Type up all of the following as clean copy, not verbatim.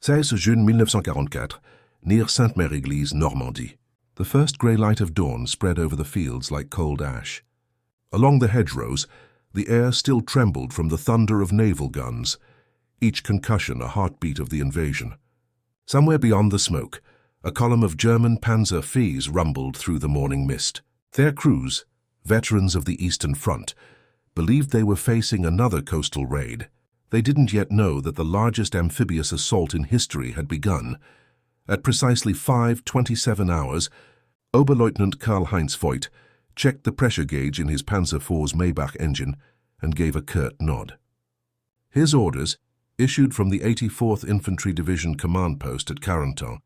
16 June 1944, near Sainte-Mère-Église, Normandy. The first grey light of dawn spread over the fields like cold ash. Along the hedgerows, the air still trembled from the thunder of naval guns, each concussion a heartbeat of the invasion. Somewhere beyond the smoke, a column of German Panzer POWs rumbled through the morning mist. Their crews, veterans of the Eastern Front, believed they were facing another coastal raid. They didn't yet know that the largest amphibious assault in history had begun. At precisely 5:27 hours, Oberleutnant Karl-Heinz Voigt checked the pressure gauge in his Panzer IV's Maybach engine and gave a curt nod. His orders, issued from the 84th Infantry Division command post at Carentan,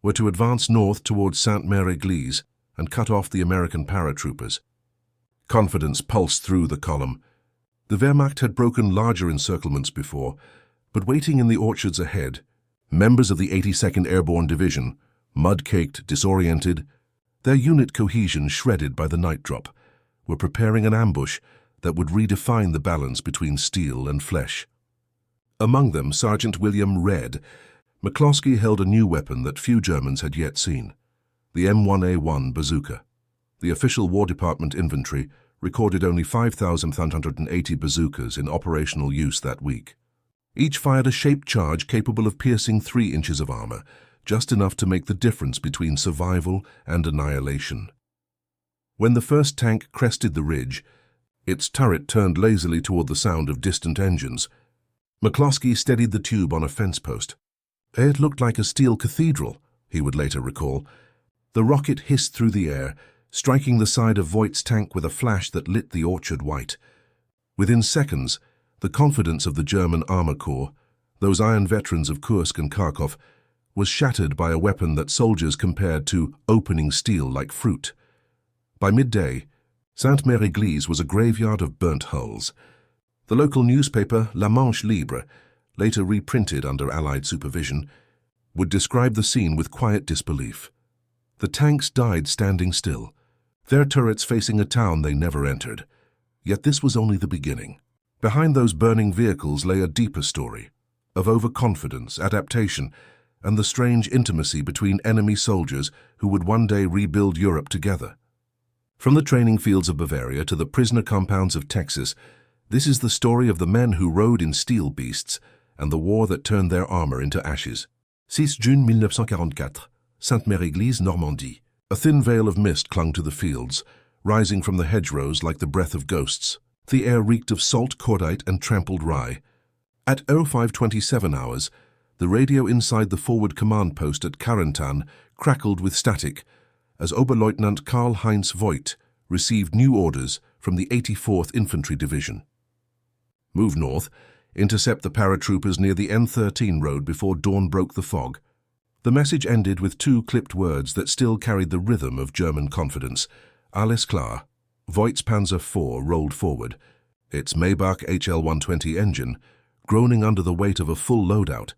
were to advance north towards Sainte-Mère-Église and cut off the American paratroopers. Confidence pulsed through the column. The Wehrmacht had broken larger encirclements before, but waiting in the orchards ahead, members of the 82nd Airborne Division, mud-caked, disoriented, their unit cohesion shredded by the night drop, were preparing an ambush that would redefine the balance between steel and flesh. Among them, Sergeant William Red McCloskey held a new weapon that few Germans had yet seen, the M1A1 bazooka. The official War Department inventory recorded only 5,580 bazookas in operational use that week. Each fired a shaped charge capable of piercing 3 inches of armor, just enough to make the difference between survival and annihilation. When the first tank crested the ridge, its turret turned lazily toward the sound of distant engines. McCloskey steadied the tube on a fence post. It looked like a steel cathedral, he would later recall. The rocket hissed through the air, striking the side of Voigt's tank with a flash that lit the orchard white. Within seconds, the confidence of the German Armor Corps, those iron veterans of Kursk and Kharkov, was shattered by a weapon that soldiers compared to opening steel like fruit. By midday, Sainte-Mère-Église was a graveyard of burnt hulls. The local newspaper, La Manche Libre, later reprinted under Allied supervision, would describe the scene with quiet disbelief. The tanks died standing still, their turrets facing a town they never entered. Yet this was only the beginning. Behind those burning vehicles lay a deeper story, of overconfidence, adaptation, and the strange intimacy between enemy soldiers who would one day rebuild Europe together. From the training fields of Bavaria to the prisoner compounds of Texas, this is the story of the men who rode in steel beasts and the war that turned their armor into ashes. 6 June 1944, Sainte-Mère-Église, Normandy. A thin veil of mist clung to the fields, rising from the hedgerows like the breath of ghosts. The air reeked of salt cordite and trampled rye. At 05:27 hours, the radio inside the forward command post at Carentan crackled with static as Oberleutnant Karl-Heinz Voigt received new orders from the 84th Infantry Division. Move north, intercept the paratroopers near the N13 road before dawn broke the fog. The message ended with 2 clipped words that still carried the rhythm of German confidence. Alles klar. Voigt's Panzer IV rolled forward, its Maybach HL-120 engine groaning under the weight of a full loadout,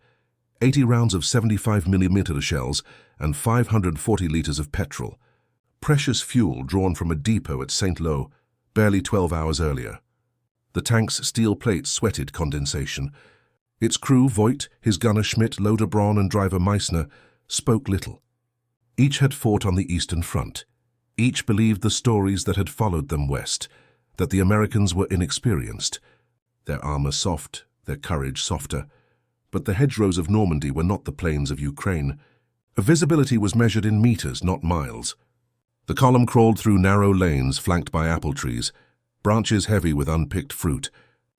80 rounds of 75mm shells and 540 liters of petrol, precious fuel drawn from a depot at Saint-Lô barely 12 hours earlier. The tank's steel plates sweated condensation. Its crew, Voigt, his gunner Schmidt, loader Braun, and driver Meissner, spoke little. Each had fought on the Eastern Front. Each believed the stories that had followed them west, that the Americans were inexperienced, their armor soft, their courage softer. But the hedgerows of Normandy were not the plains of Ukraine. Visibility was measured in meters, not miles. The column crawled through narrow lanes flanked by apple trees, branches heavy with unpicked fruit.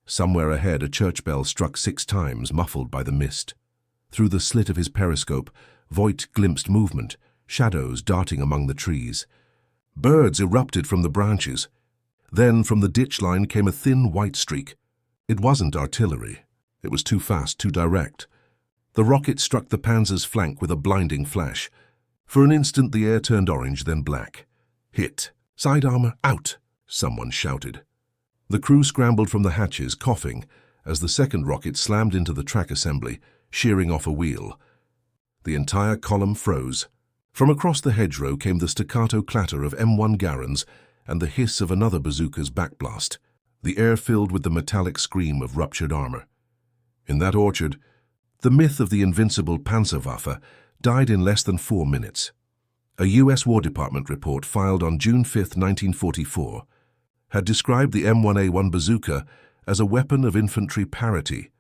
Somewhere ahead, a church bell struck 6 times, muffled by the mist. Through the slit of his periscope, Voigt glimpsed movement, shadows darting among the trees. Birds erupted from the branches. Then from the ditch line came a thin white streak. It wasn't artillery. It was too fast, too direct. The rocket struck the Panzer's flank with a blinding flash. For an instant the air turned orange, then black. Hit. Side armor out, someone shouted. The crew scrambled from the hatches, coughing, as the second rocket slammed into the track assembly, shearing off a wheel. The entire column froze. From across the hedgerow came the staccato clatter of M1 Garons and the hiss of another bazooka's backblast, the air filled with the metallic scream of ruptured armor. In that orchard, The myth of the invincible Panzerwaffe died in less than 4 minutes. A U.S. War Department report filed on June 5, 1944, had described the M1A1 bazooka as a weapon of infantry parity,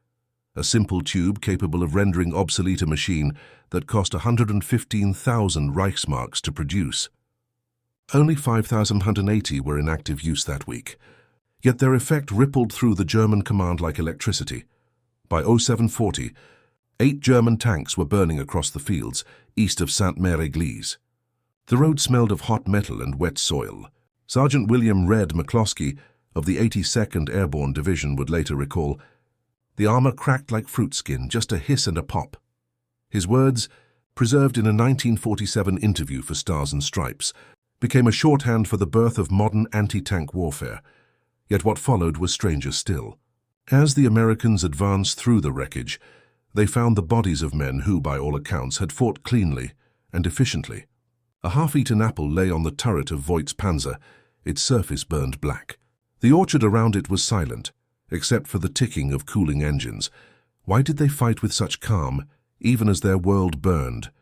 a simple tube capable of rendering obsolete a machine that cost 115,000 Reichsmarks to produce. Only 5,180 were in active use that week, yet their effect rippled through the German command like electricity. By 0740, 8 German tanks were burning across the fields east of Sainte-Mère-Église. The road smelled of hot metal and wet soil. Sergeant William "Red" McCloskey of the 82nd Airborne Division would later recall, "The armor cracked like fruit skin, just a hiss and a pop." His words, preserved in a 1947 interview for Stars and Stripes, became a shorthand for the birth of modern anti-tank warfare. Yet what followed was stranger still. As the Americans advanced through the wreckage, they found the bodies of men who, by all accounts, had fought cleanly and efficiently. A half-eaten apple lay on the turret of Voigt's Panzer, its surface burned black. The orchard around it was silent, except for the ticking of cooling engines. Why did they fight with such calm, even as their world burned?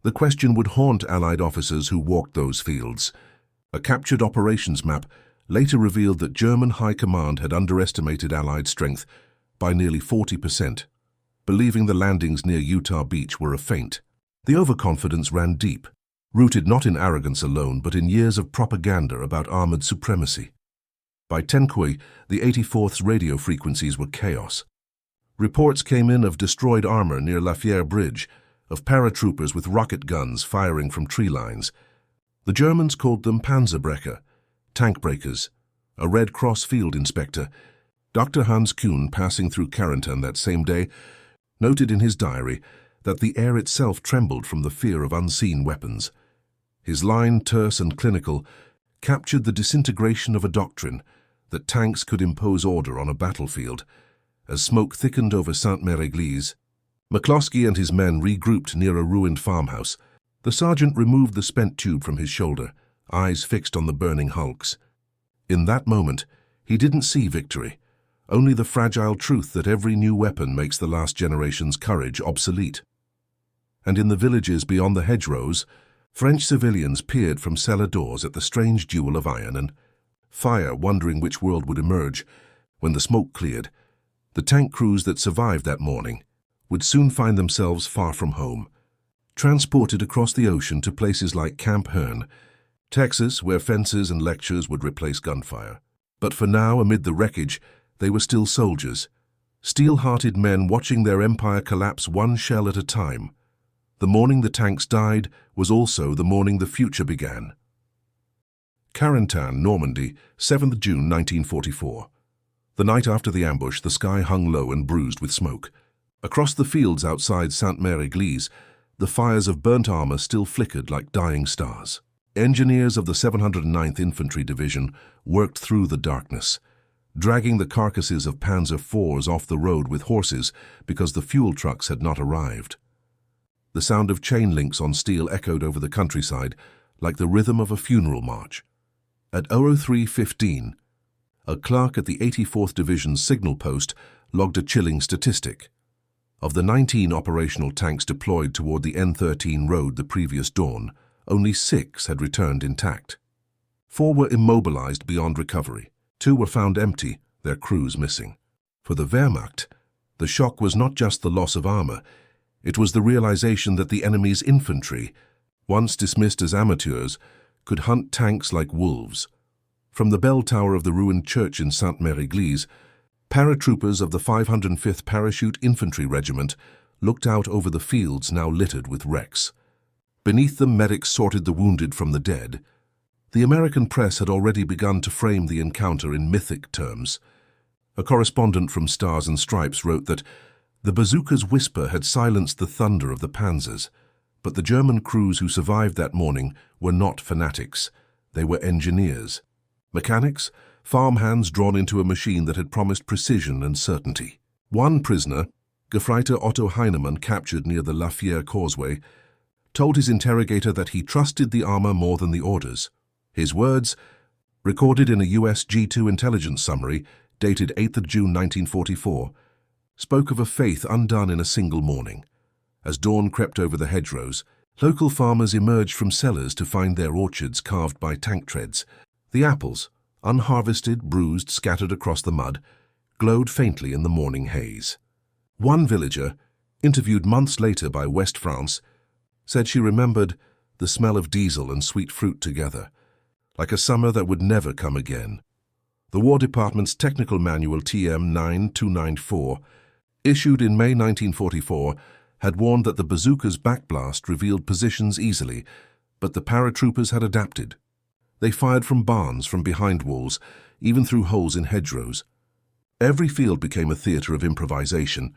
The question would haunt Allied officers who walked those fields. A captured operations map later revealed that German High Command had underestimated Allied strength by nearly 40%, believing the landings near Utah Beach were a feint. The overconfidence ran deep, rooted not in arrogance alone but in years of propaganda about armored supremacy. By Tenquay, the 84th's radio frequencies were chaos. Reports came in of destroyed armor near Lafayette Bridge, of paratroopers with rocket guns firing from tree lines. The Germans called them Panzerbrecher, tank breakers. A Red Cross field inspector, Dr. Hans Kuhn, passing through Carentan that same day, noted in his diary that the air itself trembled from the fear of unseen weapons. His line, terse and clinical, captured the disintegration of a doctrine that tanks could impose order on a battlefield. As smoke thickened over Sainte-Mère-Église, McCloskey and his men regrouped near a ruined farmhouse. The sergeant removed the spent tube from his shoulder, eyes fixed on the burning hulks. In that moment, he didn't see victory, only the fragile truth that every new weapon makes the last generation's courage obsolete. And in the villages beyond the hedgerows, French civilians peered from cellar doors at the strange duel of iron and fire, wondering which world would emerge. When the smoke cleared, the tank crews that survived that morning would soon find themselves far from home, transported across the ocean to places like Camp Hearn, Texas, where fences and lectures would replace gunfire. But for now, amid the wreckage, they were still soldiers, steel-hearted men watching their empire collapse one shell at a time. The morning the tanks died was also the morning the future began. Carentan, Normandy, 7th June 1944. The night after the ambush, the sky hung low and bruised with smoke. Across the fields outside Sainte-Mère-Église, the fires of burnt armor still flickered like dying stars. Engineers of the 709th Infantry Division worked through the darkness, dragging the carcasses of Panzer IVs off the road with horses because the fuel trucks had not arrived. The sound of chain links on steel echoed over the countryside like the rhythm of a funeral march. At 03:15, a clerk at the 84th Division's signal post logged a chilling statistic. Of the 19 operational tanks deployed toward the N13 road the previous dawn, only 6 had returned intact. 4 were immobilized beyond recovery. 2 were found empty, their crews missing. For the Wehrmacht, the shock was not just the loss of armor, it was the realization that the enemy's infantry, once dismissed as amateurs, could hunt tanks like wolves. From the bell tower of the ruined church in Sainte-Mère-Église, paratroopers of the 505th Parachute Infantry Regiment looked out over the fields now littered with wrecks. Beneath them, medics sorted the wounded from the dead. The American press had already begun to frame the encounter in mythic terms. A correspondent from Stars and Stripes wrote that the bazooka's whisper had silenced the thunder of the panzers, but the German crews who survived that morning were not fanatics. They were engineers. Mechanics, farmhands drawn into a machine that had promised precision and certainty. One prisoner, Gefreiter Otto Heinemann, captured near the Lafayette Causeway, told his interrogator that he trusted the armor more than the orders. His words, recorded in a US G2 intelligence summary dated 8th June 1944, spoke of a faith undone in a single morning. As dawn crept over the hedgerows, local farmers emerged from cellars to find their orchards carved by tank treads. The apples, unharvested, bruised, scattered across the mud, glowed faintly in the morning haze. One villager, interviewed months later by West France, said she remembered the smell of diesel and sweet fruit together, like a summer that would never come again. The War Department's technical manual TM 9294, issued in May 1944, had warned that the bazooka's backblast revealed positions easily, but the paratroopers had adapted. They fired from barns, from behind walls, even through holes in hedgerows. Every field became a theater of improvisation.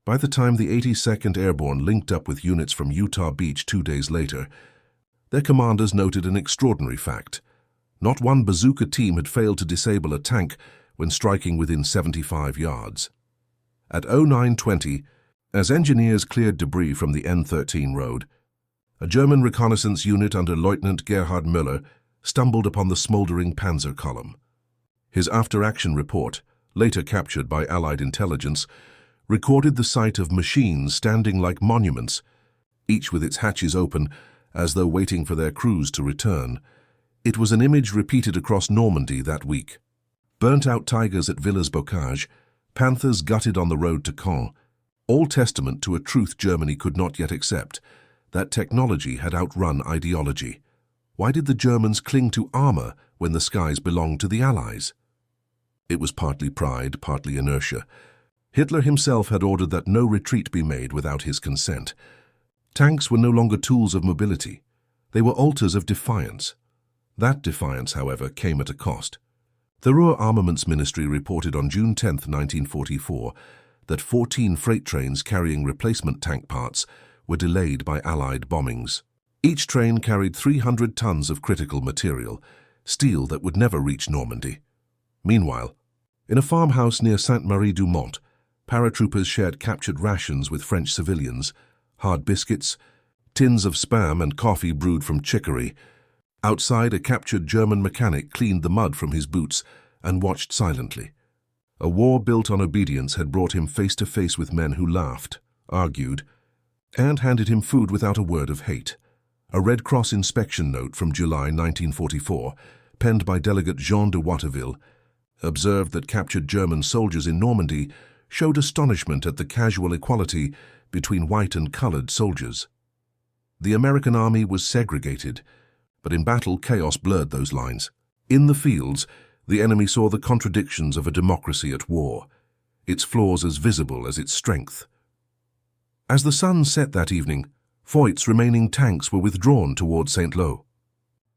By the time the 82nd Airborne linked up with units from Utah Beach 2 days later, their commanders noted an extraordinary fact. Not one bazooka team had failed to disable a tank when striking within 75 yards. At 09:20, as engineers cleared debris from the N13 road, a German reconnaissance unit under Lieutenant Gerhard Müller stumbled upon the smoldering Panzer column. His after-action report, later captured by Allied intelligence, recorded the sight of machines standing like monuments, each with its hatches open, as though waiting for their crews to return. It was an image repeated across Normandy that week. Burnt-out tigers at Villers-Bocage, panthers gutted on the road to Caen, all testament to a truth Germany could not yet accept, that technology had outrun ideology. Why did the Germans cling to armor when the skies belonged to the Allies? It was partly pride, partly inertia. Hitler himself had ordered that no retreat be made without his consent. Tanks were no longer tools of mobility. They were altars of defiance. That defiance, however, came at a cost. The Ruhr Armaments Ministry reported on June 10, 1944, that 14 freight trains carrying replacement tank parts were delayed by Allied bombings. Each train carried 300 tons of critical material, steel that would never reach Normandy. Meanwhile, in a farmhouse near Sainte-Marie-du-Mont, paratroopers shared captured rations with French civilians, hard biscuits, tins of Spam and coffee brewed from chicory. Outside, a captured German mechanic cleaned the mud from his boots and watched silently. A war built on obedience had brought him face to face with men who laughed, argued, and handed him food without a word of hate. A Red Cross inspection note from July 1944, penned by Delegate Jean de Watteville, observed that captured German soldiers in Normandy showed astonishment at the casual equality between white and colored soldiers. The American army was segregated, but in battle chaos blurred those lines. In the fields, the enemy saw the contradictions of a democracy at war, its flaws as visible as its strength. As the sun set that evening, Foyt's remaining tanks were withdrawn toward Saint-Lô.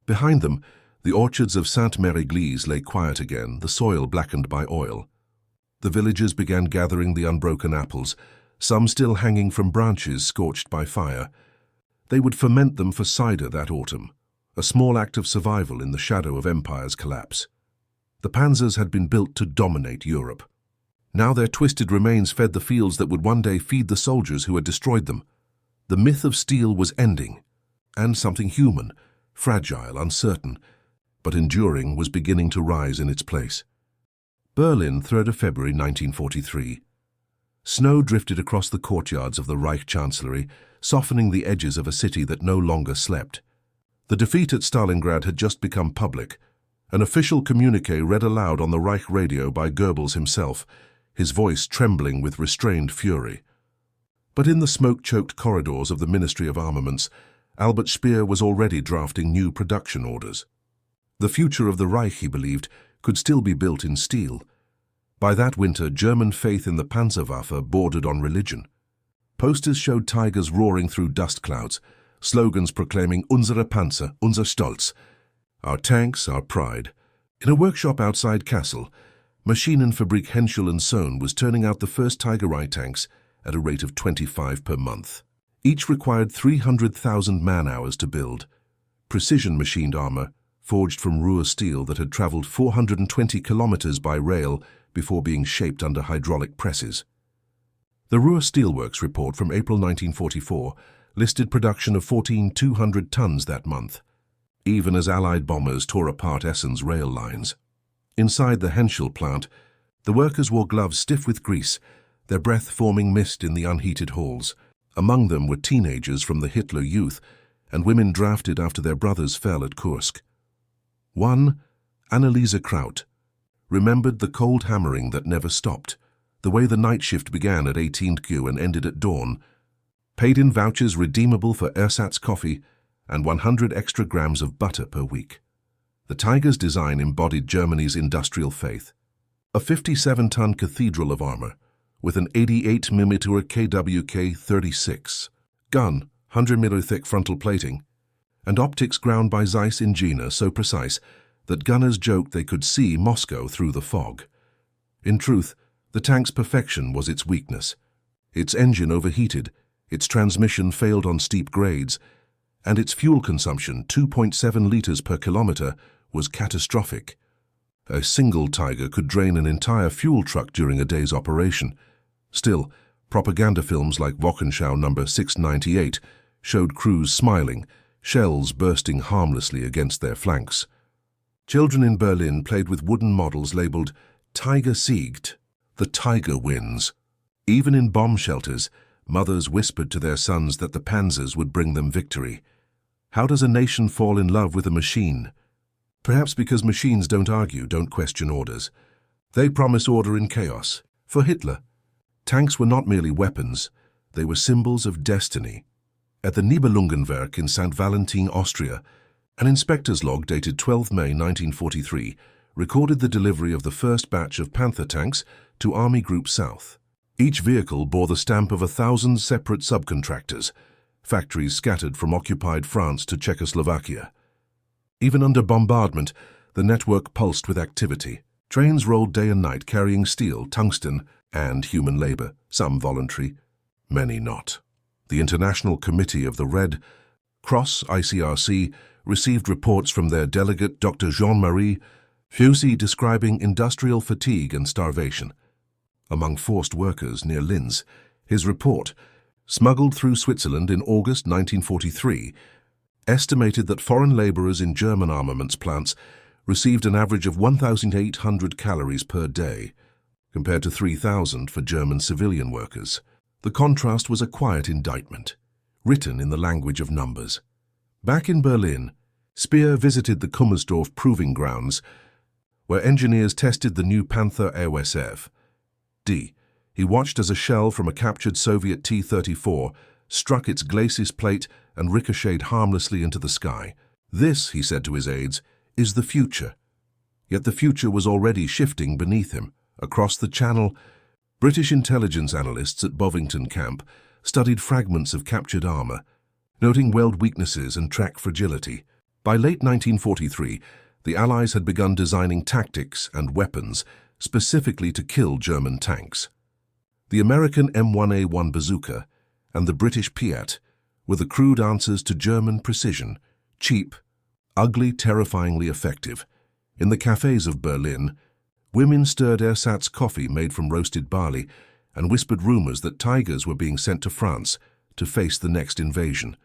Behind them, the orchards of Sainte-Mère-Église lay quiet again, the soil blackened by oil. The villagers began gathering the unbroken apples, some still hanging from branches scorched by fire. They would ferment them for cider that autumn, a small act of survival in the shadow of empire's collapse. The panzers had been built to dominate Europe. Now their twisted remains fed the fields that would one day feed the soldiers who had destroyed them. The myth of steel was ending, and something human, fragile, uncertain, but enduring, was beginning to rise in its place. Berlin, 3rd of February 1943. Snow drifted across the courtyards of the Reich Chancellery, softening the edges of a city that no longer slept. The defeat at Stalingrad had just become public. An official communiqué read aloud on the Reich radio by Goebbels himself, his voice trembling with restrained fury. But in the smoke-choked corridors of the Ministry of Armaments, Albert Speer was already drafting new production orders. The future of the Reich, he believed, could still be built in steel. By that winter, German faith in the Panzerwaffe bordered on religion. Posters showed tigers roaring through dust clouds, slogans proclaiming "Unsere Panzer, unser Stolz," our tanks, our pride. In a workshop outside Kassel, Maschinenfabrik Henschel & Sohn was turning out the first Tiger I tanks at a rate of 25 per month. Each required 300,000 man-hours to build. Precision-machined armor, forged from Ruhr steel that had traveled 420 kilometers by rail before being shaped under hydraulic presses. The Ruhr Steelworks report from April 1944 listed production of 14,200 tons that month, even as Allied bombers tore apart Essen's rail lines. Inside the Henschel plant, the workers wore gloves stiff with grease, their breath forming mist in the unheated halls. Among them were teenagers from the Hitler Youth and women drafted after their brothers fell at Kursk. One, Anneliese Kraut, remembered the cold hammering that never stopped, the way the night shift began at 18q and ended at dawn, paid in vouchers redeemable for ersatz coffee and 100 extra grams of butter per week. The Tiger's design embodied Germany's industrial faith. A 57-ton cathedral of armor, with an 88mm KWK-36 gun, 100mm thick frontal plating, and optics ground by Zeiss Ingenieur so precise that gunners joked they could see Moscow through the fog. In truth, the tank's perfection was its weakness. Its engine overheated, its transmission failed on steep grades, and its fuel consumption, 2.7 liters per kilometer, was catastrophic. A single Tiger could drain an entire fuel truck during a day's operation. Still, propaganda films like Wochenschau No. 698 showed crews smiling, shells bursting harmlessly against their flanks. Children in Berlin played with wooden models labeled Tiger siegt, the Tiger wins. Even in bomb shelters, mothers whispered to their sons that the panzers would bring them victory. How does a nation fall in love with a machine? Perhaps because machines don't argue, don't question orders. They promise order in chaos. For Hitler, tanks were not merely weapons, they were symbols of destiny. At the Nibelungenwerk in St. Valentin, Austria, an inspector's log dated 12 May 1943 recorded the delivery of the first batch of Panther tanks to Army Group South. Each vehicle bore the stamp of 1,000 separate subcontractors, factories scattered from occupied France to Czechoslovakia. Even under bombardment, the network pulsed with activity. Trains rolled day and night carrying steel, tungsten, and human labor, some voluntary, many not. The International Committee of the Red Cross, ICRC, received reports from their delegate Dr. Jean-Marie Fusy describing industrial fatigue and starvation. Among forced workers near Linz, his report, smuggled through Switzerland in August 1943, estimated that foreign laborers in German armaments plants received an average of 1,800 calories per day, compared to 3,000 for German civilian workers. The contrast was a quiet indictment, written in the language of numbers. Back in Berlin, Speer visited the Kummersdorf proving grounds, where engineers tested the new Panther AOSF. He watched as a shell from a captured Soviet T-34 struck its glacis plate and ricocheted harmlessly into the sky. This, he said to his aides, is the future. Yet the future was already shifting beneath him. Across the Channel, British intelligence analysts at Bovington Camp studied fragments of captured armor, noting weld weaknesses and track fragility. By late 1943, the Allies had begun designing tactics and weapons specifically to kill German tanks. The American M1A1 bazooka and the British Piat were the crude answers to German precision, cheap, ugly, terrifyingly effective. In the cafes of Berlin, women stirred ersatz coffee made from roasted barley and whispered rumors that Tigers were being sent to France to face the next invasion.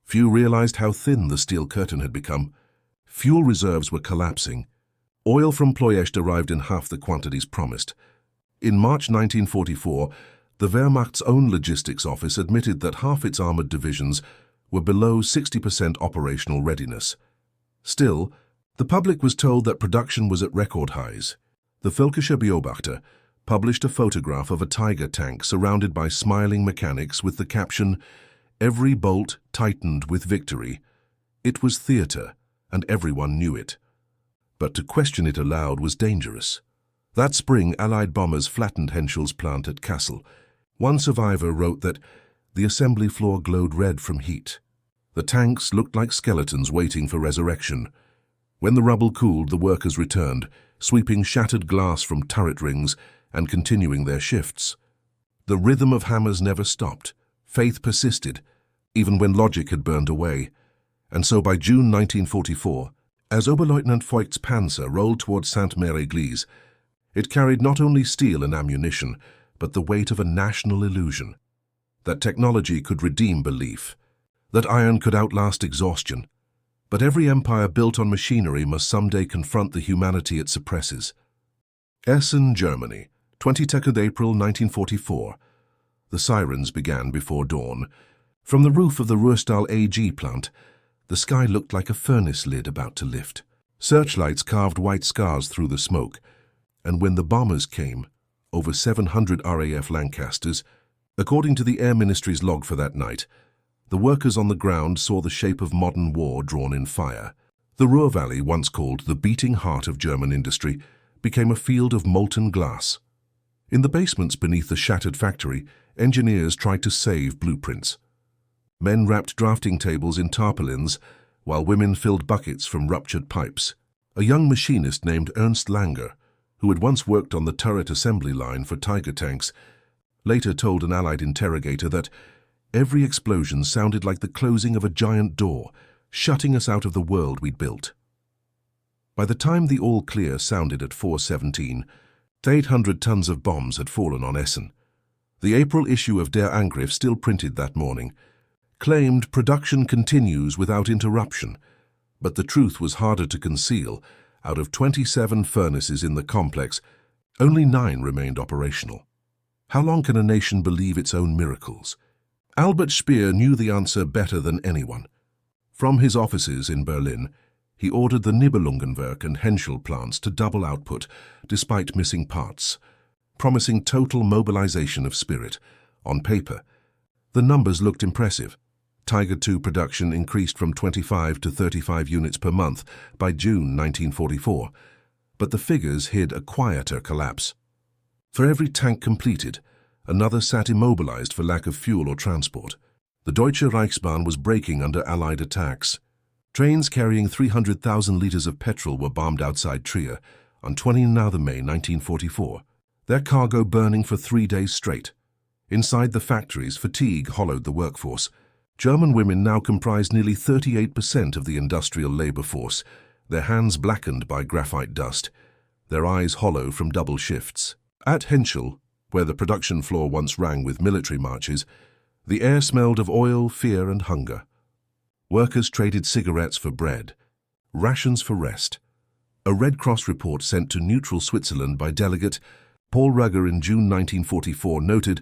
Few realized how thin the steel curtain had become. Fuel reserves were collapsing. Oil from Ploiești arrived in half the quantities promised. In March 1944, the Wehrmacht's own logistics office admitted that half its armored divisions were below 60% operational readiness. Still, the public was told that production was at record highs. The Völkischer Beobachter published a photograph of a Tiger tank surrounded by smiling mechanics with the caption, "Every bolt tightened with victory." It was theater, and everyone knew it. But to question it aloud was dangerous. That spring, Allied bombers flattened Henschel's plant at Kassel. One survivor wrote that the assembly floor glowed red from heat. The tanks looked like skeletons waiting for resurrection. When the rubble cooled, the workers returned, sweeping shattered glass from turret rings and continuing their shifts. The rhythm of hammers never stopped. Faith persisted, even when logic had burned away. And so by June 1944, as Oberleutnant Voigt's Panzer rolled towards Sainte-Mère-Église, it carried not only steel and ammunition, but the weight of a national illusion. That technology could redeem belief, that iron could outlast exhaustion. But every empire built on machinery must someday confront the humanity it suppresses. Essen, Germany, 22nd April 1944. The sirens began before dawn. From the roof of the Ruhrstahl AG plant, the sky looked like a furnace lid about to lift. Searchlights carved white scars through the smoke, and when the bombers came, over 700 RAF Lancasters, according to the Air Ministry's log for that night, the workers on the ground saw the shape of modern war drawn in fire. The Ruhr Valley, once called the beating heart of German industry, became a field of molten glass. In the basements beneath the shattered factory, engineers tried to save blueprints. Men wrapped drafting tables in tarpaulins, while women filled buckets from ruptured pipes. A young machinist named Ernst Langer, who had once worked on the turret assembly line for Tiger tanks, later told an Allied interrogator that every explosion sounded like the closing of a giant door, shutting us out of the world we'd built. By the time the all-clear sounded at 4:17, 800 tons of bombs had fallen on Essen. The April issue of Der Angriff, still printed that morning, claimed production continues without interruption, but the truth was harder to conceal. Out of 27 furnaces in the complex, only 9 remained operational. How long can a nation believe its own miracles? Albert Speer knew the answer better than anyone. From his offices in Berlin, he ordered the Nibelungenwerk and Henschel plants to double output despite missing parts, promising total mobilization of spirit. On paper, the numbers looked impressive. Tiger II production increased from 25 to 35 units per month by June 1944, but the figures hid a quieter collapse. For every tank completed, another sat immobilized for lack of fuel or transport. The Deutsche Reichsbahn was breaking under Allied attacks. Trains carrying 300,000 liters of petrol were bombed outside Trier on 29 May 1944, their cargo burning for 3 days straight. Inside the factories, fatigue hollowed the workforce. German women now comprised nearly 38% of the industrial labor force, their hands blackened by graphite dust, their eyes hollow from double shifts. At Henschel, where the production floor once rang with military marches, the air smelled of oil, fear, and hunger. Workers traded cigarettes for bread, rations for rest. A Red Cross report sent to neutral Switzerland by delegate Paul Rugger in June 1944 noted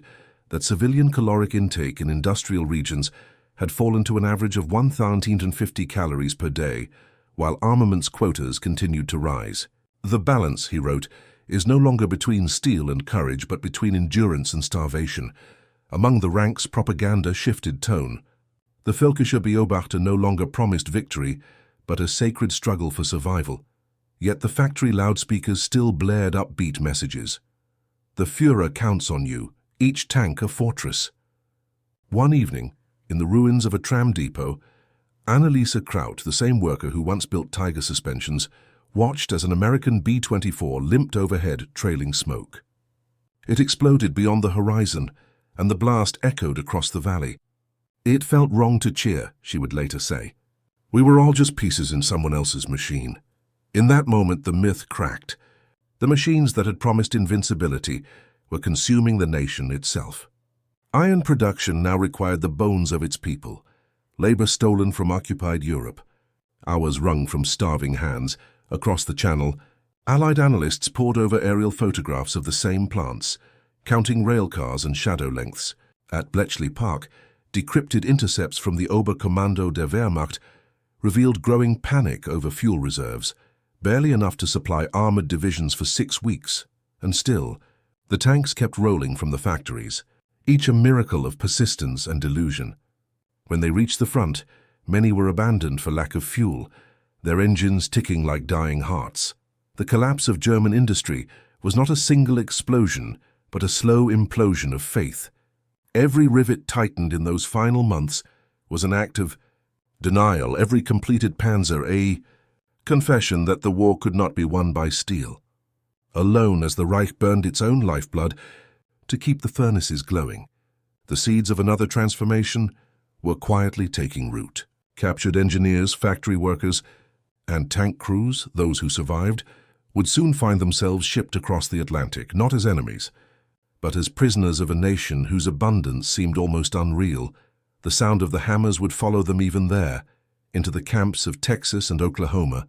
that civilian caloric intake in industrial regions had fallen to an average of 1,050 calories per day, while armaments quotas continued to rise. The balance, he wrote, is no longer between steel and courage, but between endurance and starvation. Among the ranks, propaganda shifted tone. The Völkische Beobachter no longer promised victory, but a sacred struggle for survival. Yet the factory loudspeakers still blared upbeat messages. The Führer counts on you, each tank a fortress. One evening, in the ruins of a tram depot, Anneliese Kraut, the same worker who once built Tiger suspensions, watched as an American B-24 limped overhead, trailing smoke. It exploded beyond the horizon, and the blast echoed across the valley. It felt wrong to cheer, she would later say. We were all just pieces in someone else's machine. In that moment, the myth cracked. The machines that had promised invincibility were consuming the nation itself. Iron production now required the bones of its people, labor stolen from occupied Europe, hours wrung from starving hands. Across the Channel, Allied analysts pored over aerial photographs of the same plants, counting railcars and shadow lengths. At Bletchley Park, decrypted intercepts from the Oberkommando der Wehrmacht revealed growing panic over fuel reserves, barely enough to supply armored divisions for 6 weeks. And still, the tanks kept rolling from the factories, each a miracle of persistence and delusion. When they reached the front, many were abandoned for lack of fuel, their engines ticking like dying hearts. The collapse of German industry was not a single explosion, but a slow implosion of faith. Every rivet tightened in those final months was an act of denial, every completed panzer a confession that the war could not be won by steel. Alone as the Reich burned its own lifeblood to keep the furnaces glowing, the seeds of another transformation were quietly taking root. Captured engineers, factory workers, and tank crews, those who survived, would soon find themselves shipped across the Atlantic, not as enemies, but as prisoners of a nation whose abundance seemed almost unreal. The sound of the hammers would follow them even there, into the camps of Texas and Oklahoma,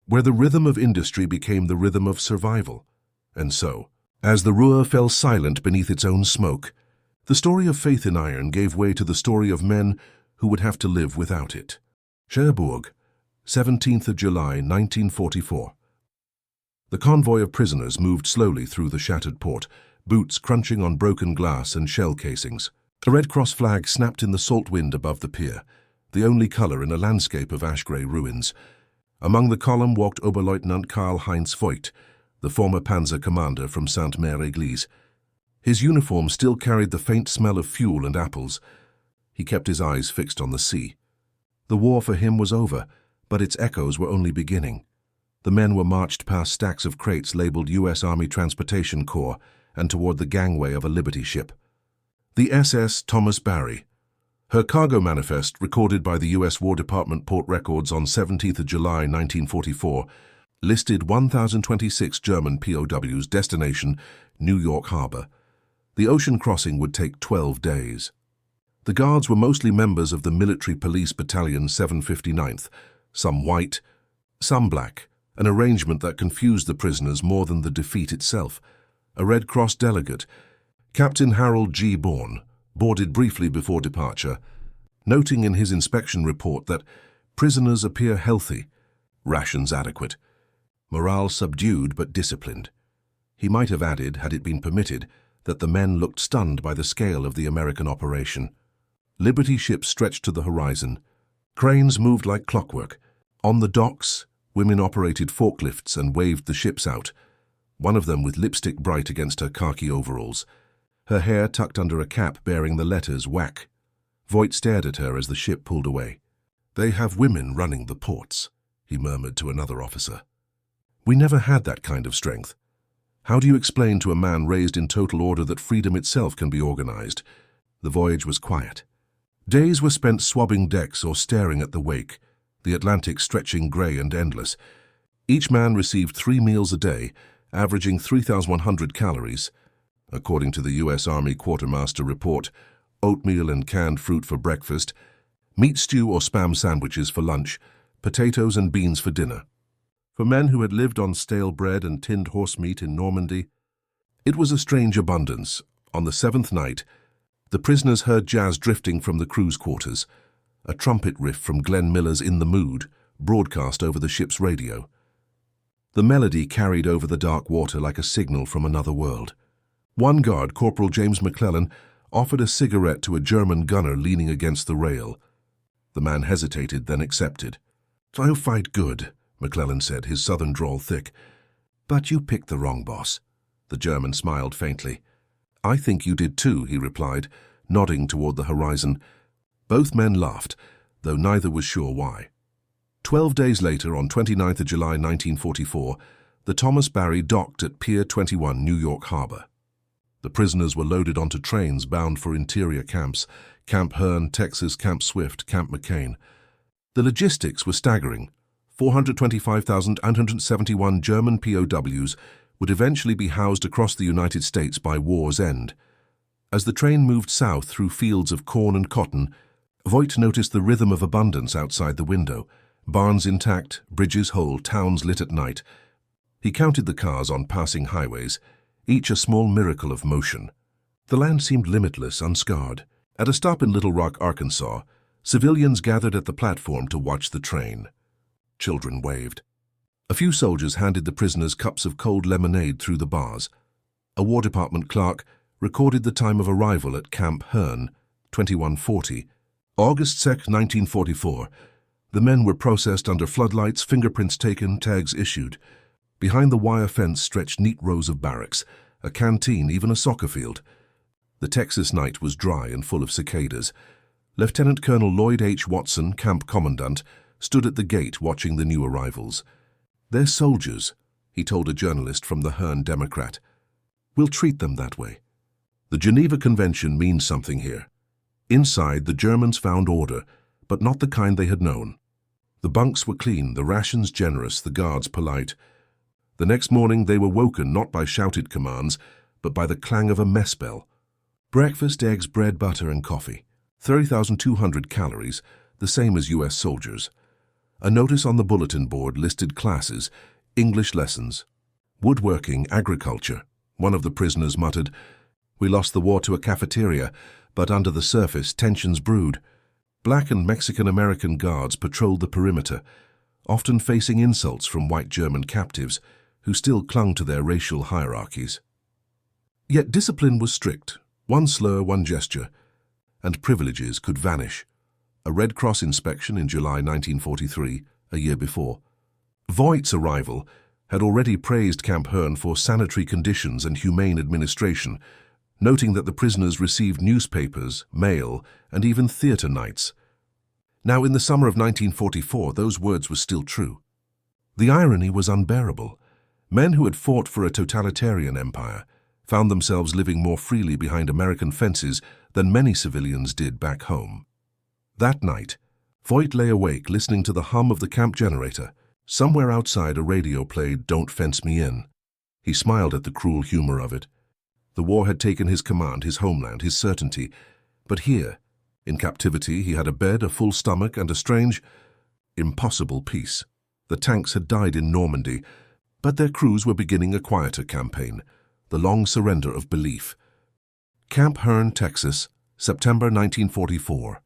where the rhythm of industry became the rhythm of survival. And so, As the Ruhr fell silent beneath its own smoke, the story of faith in iron gave way to the story of men who would have to live without it. Cherbourg, 17th of July, 1944. The convoy of prisoners moved slowly through the shattered port, boots crunching on broken glass and shell casings. A Red Cross flag snapped in the salt wind above the pier, the only color in a landscape of ash-gray ruins. Among the column walked Oberleutnant Karl-Heinz Voigt, the former panzer commander from Sainte-Mère-Église. His uniform still carried the faint smell of fuel and apples. He kept his eyes fixed on the sea. The war for him was over, but its echoes were only beginning. The men were marched past stacks of crates labeled U.S. Army Transportation Corps and toward the gangway of a Liberty ship. The SS Thomas Barry. Her cargo manifest, recorded by the U.S. War Department Port Records on 17th of July 1944, listed 1,026 German POWs, destination New York Harbor. The ocean crossing would take 12 days. The guards were mostly members of the Military Police Battalion 759th, some white, some black, an arrangement that confused the prisoners more than the defeat itself. A Red Cross delegate, Captain Harold G. Bourne, boarded briefly before departure, noting in his inspection report that prisoners appear healthy, rations adequate, morale subdued but disciplined. He might have added, had it been permitted, that the men looked stunned by the scale of the American operation. Liberty ships stretched to the horizon. Cranes moved like clockwork. On the docks, women operated forklifts and waved the ships out, one of them with lipstick bright against her khaki overalls, her hair tucked under a cap bearing the letters WAC. Voigt stared at her as the ship pulled away. "They have women running the ports," he murmured to another officer. "We never had that kind of strength. How do you explain to a man raised in total order that freedom itself can be organized?" The voyage was quiet. Days were spent swabbing decks or staring at the wake, the Atlantic stretching gray and endless. Each man received 3 meals a day, averaging 3,100 calories. According to the U.S. Army Quartermaster report, oatmeal and canned fruit for breakfast, meat stew or spam sandwiches for lunch, potatoes and beans for dinner. For men who had lived on stale bread and tinned horse meat in Normandy, it was a strange abundance. On the 7th night, the prisoners heard jazz drifting from the crew's quarters, a trumpet riff from Glenn Miller's In the Mood, broadcast over the ship's radio. The melody carried over the dark water like a signal from another world. One guard, Corporal James McClellan, offered a cigarette to a German gunner leaning against the rail. The man hesitated, then accepted. "I'll fight good," McClellan said, his southern drawl thick. "But you picked the wrong boss." The German smiled faintly. "I think you did too," he replied, nodding toward the horizon. Both men laughed, though neither was sure why. 12 days later, on 29th of July 1944, the Thomas Barry docked at Pier 21, New York Harbor. The prisoners were loaded onto trains bound for interior camps, Camp Hearn, Texas, Camp Swift, Camp McCain. The logistics were staggering. 425,871 German POWs would eventually be housed across the United States by war's end. As the train moved south through fields of corn and cotton, Voigt noticed the rhythm of abundance outside the window. Barns intact, bridges whole, towns lit at night. He counted the cars on passing highways, each a small miracle of motion. The land seemed limitless, unscarred. At a stop in Little Rock, Arkansas, civilians gathered at the platform to watch the train. Children waved. A few soldiers handed the prisoners cups of cold lemonade through the bars. A War Department clerk recorded the time of arrival at Camp Hearn, 2140. August 2, 1944. The men were processed under floodlights, fingerprints taken, tags issued. Behind the wire fence stretched neat rows of barracks, a canteen, even a soccer field. The Texas night was dry and full of cicadas. Lieutenant Colonel Lloyd H. Watson, camp commandant, stood at the gate watching the new arrivals. "They're soldiers," he told a journalist from the Hearn Democrat. "We'll treat them that way." The Geneva Convention means something here. Inside, the Germans found order, but not the kind they had known. The bunks were clean, the rations generous, the guards polite. The next morning they were woken not by shouted commands, but by the clang of a mess bell. Breakfast, eggs, bread, butter, and coffee. 30,200 calories, the same as U.S. soldiers. A notice on the bulletin board listed classes, English lessons, woodworking, agriculture, One of the prisoners muttered, "We lost the war to a cafeteria, but under the surface tensions brewed." Black and Mexican-American guards patrolled the perimeter, often facing insults from white German captives who still clung to their racial hierarchies. Yet discipline was strict, one slur, one gesture, and privileges could vanish. A Red Cross inspection in July 1943, a year before. Voigt's arrival had already praised Camp Herne for sanitary conditions and humane administration, noting that the prisoners received newspapers, mail, and even theatre nights. Now, in the summer of 1944, those words were still true. The irony was unbearable. Men who had fought for a totalitarian empire found themselves living more freely behind American fences than many civilians did back home. That night, Voigt lay awake listening to the hum of the camp generator. Somewhere outside, a radio played "Don't Fence Me In." He smiled at the cruel humor of it. The war had taken his command, his homeland, his certainty. But here, in captivity, he had a bed, a full stomach, and a strange, impossible peace. The tanks had died in Normandy, but their crews were beginning a quieter campaign, the long surrender of belief. Camp Herne, Texas, September 1944.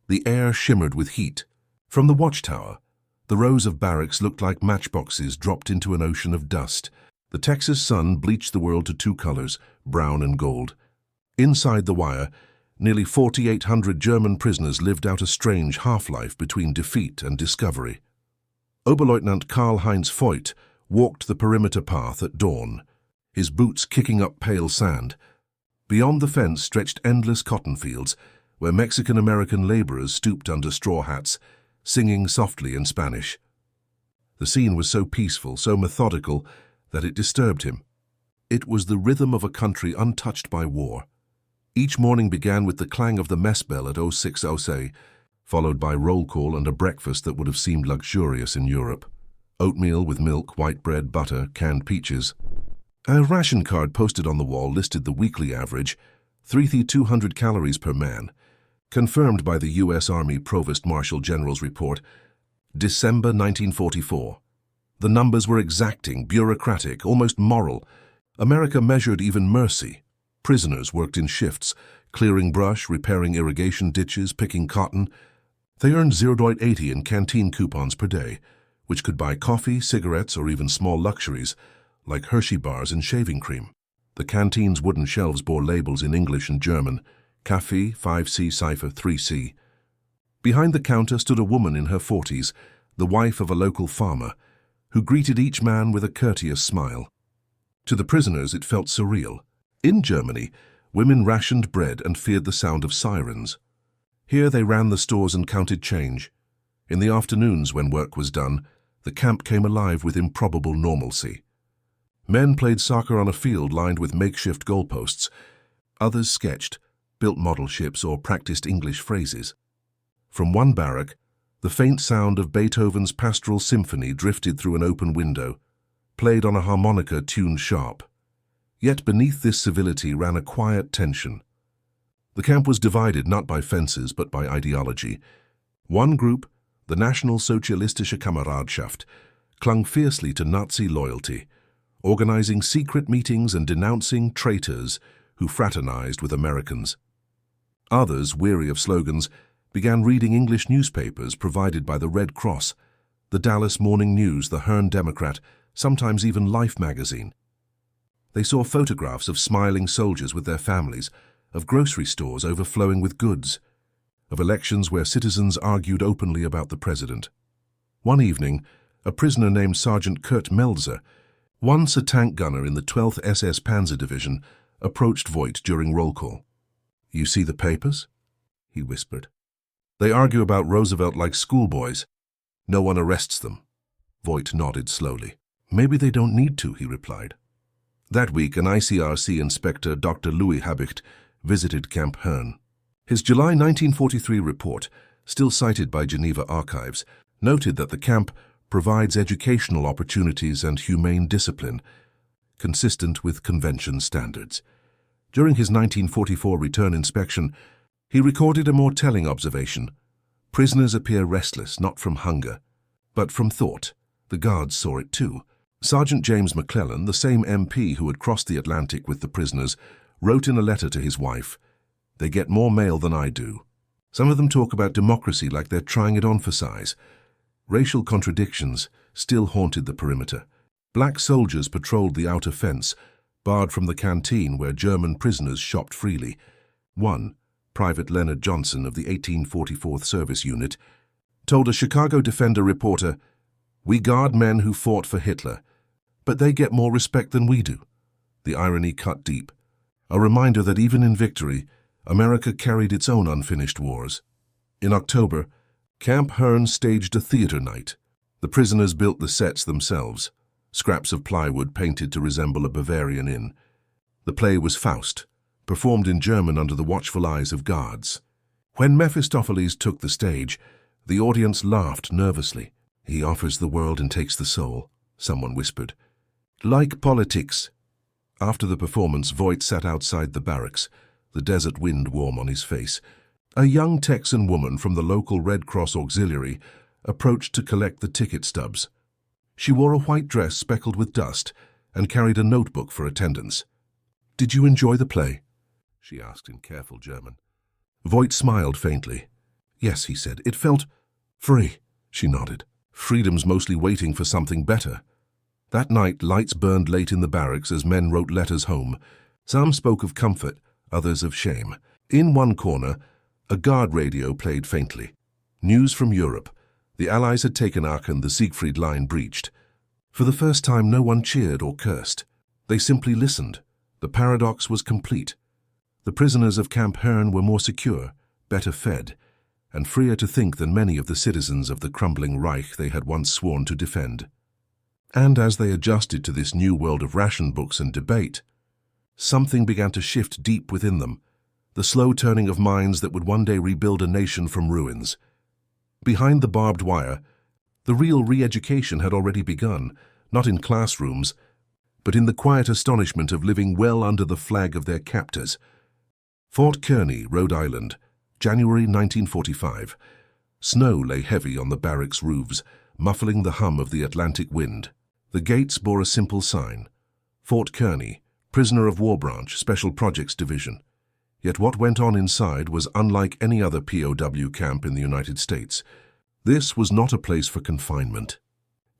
The air shimmered with heat. From the watchtower, the rows of barracks looked like matchboxes dropped into an ocean of dust. The Texas sun bleached the world to two colors, brown and gold. Inside the wire, nearly 4,800 German prisoners lived out a strange half-life between defeat and discovery. Oberleutnant Karl-Heinz Voigt walked the perimeter path at dawn, his boots kicking up pale sand. Beyond the fence stretched endless cotton fields, where Mexican-American laborers stooped under straw hats, singing softly in Spanish. The scene was so peaceful, so methodical, that it disturbed him. It was the rhythm of a country untouched by war. Each morning began with the clang of the mess bell at 06:06, followed by roll call and a breakfast that would have seemed luxurious in Europe. Oatmeal with milk, white bread, butter, canned peaches. A ration card posted on the wall listed the weekly average, 3,200 calories per man, confirmed by the U.S. Army Provost Marshal General's report, December 1944. The numbers were exacting, bureaucratic, almost moral. America measured even mercy. Prisoners worked in shifts, clearing brush, repairing irrigation ditches, picking cotton. They earned 0.80 in canteen coupons per day, which could buy coffee, cigarettes, or even small luxuries, like Hershey bars and shaving cream. The canteen's wooden shelves bore labels in English and German, Kaffee, 5C, Cipher, 3C. Behind the counter stood a woman in her 40s, the wife of a local farmer, who greeted each man with a courteous smile. To the prisoners, it felt surreal. In Germany, women rationed bread and feared the sound of sirens. Here they ran the stores and counted change. In the afternoons, when work was done, the camp came alive with improbable normalcy. Men played soccer on a field lined with makeshift goalposts. Others sketched, built model ships, or practiced English phrases. From one barrack, the faint sound of Beethoven's Pastoral Symphony drifted through an open window, played on a harmonica tuned sharp. Yet beneath this civility ran a quiet tension. The camp was divided not by fences but by ideology. One group, the National Sozialistische Kameradschaft, clung fiercely to Nazi loyalty, organizing secret meetings and denouncing traitors who fraternized with Americans. Others, weary of slogans, began reading English newspapers provided by the Red Cross, the Dallas Morning News, the Herne Democrat, sometimes even Life magazine. They saw photographs of smiling soldiers with their families, of grocery stores overflowing with goods, of elections where citizens argued openly about the president. One evening, a prisoner named Sergeant Kurt Melzer, once a tank gunner in the 12th SS Panzer Division, approached Voigt during roll call. "You see the papers?" he whispered. "They argue about Roosevelt like schoolboys. No one arrests them." Voigt nodded slowly. "Maybe they don't need to," he replied. That week, an ICRC inspector, Dr. Louis Habicht, visited Camp Herne. His July 1943 report, still cited by Geneva archives, noted that the camp provides educational opportunities and humane discipline, consistent with convention standards. During his 1944 return inspection, he recorded a more telling observation. Prisoners appear restless not from hunger, but from thought. The guards saw it too. Sergeant James McClellan, the same MP who had crossed the Atlantic with the prisoners, wrote in a letter to his wife, "They get more mail than I do. Some of them talk about democracy like they're trying it on for size." Racial contradictions still haunted the perimeter. Black soldiers patrolled the outer fence, barred from the canteen where German prisoners shopped freely. One, Private Leonard Johnson of the 1844th Service Unit, told a Chicago Defender reporter, "We guard men who fought for Hitler, but they get more respect than we do." The irony cut deep, a reminder that even in victory, America carried its own unfinished wars. In October, Camp Hearn staged a theater night. The prisoners built the sets themselves, scraps of plywood painted to resemble a Bavarian inn. The play was Faust, performed in German under the watchful eyes of guards. When Mephistopheles took the stage, the audience laughed nervously. "He offers the world and takes the soul," someone whispered. "Like politics." After the performance, Voigt sat outside the barracks, the desert wind warm on his face. A young Texan woman from the local Red Cross auxiliary approached to collect the ticket stubs. She wore a white dress speckled with dust and carried a notebook for attendance. "Did you enjoy the play?" she asked in careful German. Voigt smiled faintly. "Yes," he said. "It felt free." She nodded. "Freedom's mostly waiting for something better." That night, lights burned late in the barracks as men wrote letters home. Some spoke of comfort, others of shame. In one corner, a guard radio played faintly. News from Europe. The Allies had taken Aachen, the Siegfried Line breached. For the first time, no one cheered or cursed. They simply listened. The paradox was complete. The prisoners of Camp Hearn were more secure, better fed, and freer to think than many of the citizens of the crumbling Reich they had once sworn to defend. And as they adjusted to this new world of ration books and debate, something began to shift deep within them, the slow turning of minds that would one day rebuild a nation from ruins. Behind the barbed wire, the real re-education had already begun, not in classrooms, but in the quiet astonishment of living well under the flag of their captors. Fort Kearny, Rhode Island, January 1945. Snow lay heavy on the barracks' roofs, muffling the hum of the Atlantic wind. The gates bore a simple sign, Fort Kearny, Prisoner of War Branch, Special Projects Division. Yet what went on inside was unlike any other POW camp in the United States. This was not a place for confinement.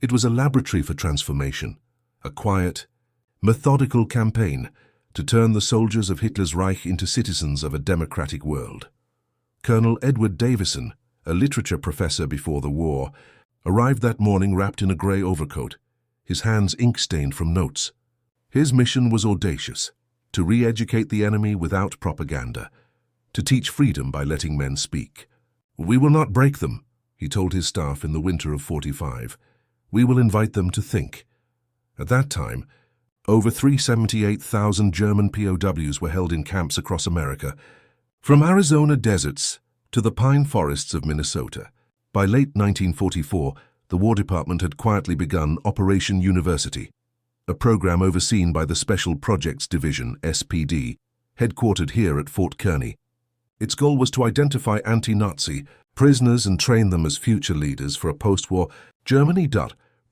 It was a laboratory for transformation, a quiet, methodical campaign to turn the soldiers of Hitler's Reich into citizens of a democratic world. Colonel Edward Davison, a literature professor before the war, arrived that morning wrapped in a grey overcoat, his hands ink-stained from notes. His mission was audacious, to re-educate the enemy without propaganda, to teach freedom by letting men speak. "We will not break them," he told his staff in the winter of '45. "We will invite them to think." At that time, over 378,000 German POWs were held in camps across America, from Arizona deserts to the pine forests of Minnesota. By late 1944, the War Department had quietly begun Operation University, a program overseen by the Special Projects Division, SPD, headquartered here at Fort Kearny. Its goal was to identify anti-Nazi prisoners and train them as future leaders for a post-war Germany.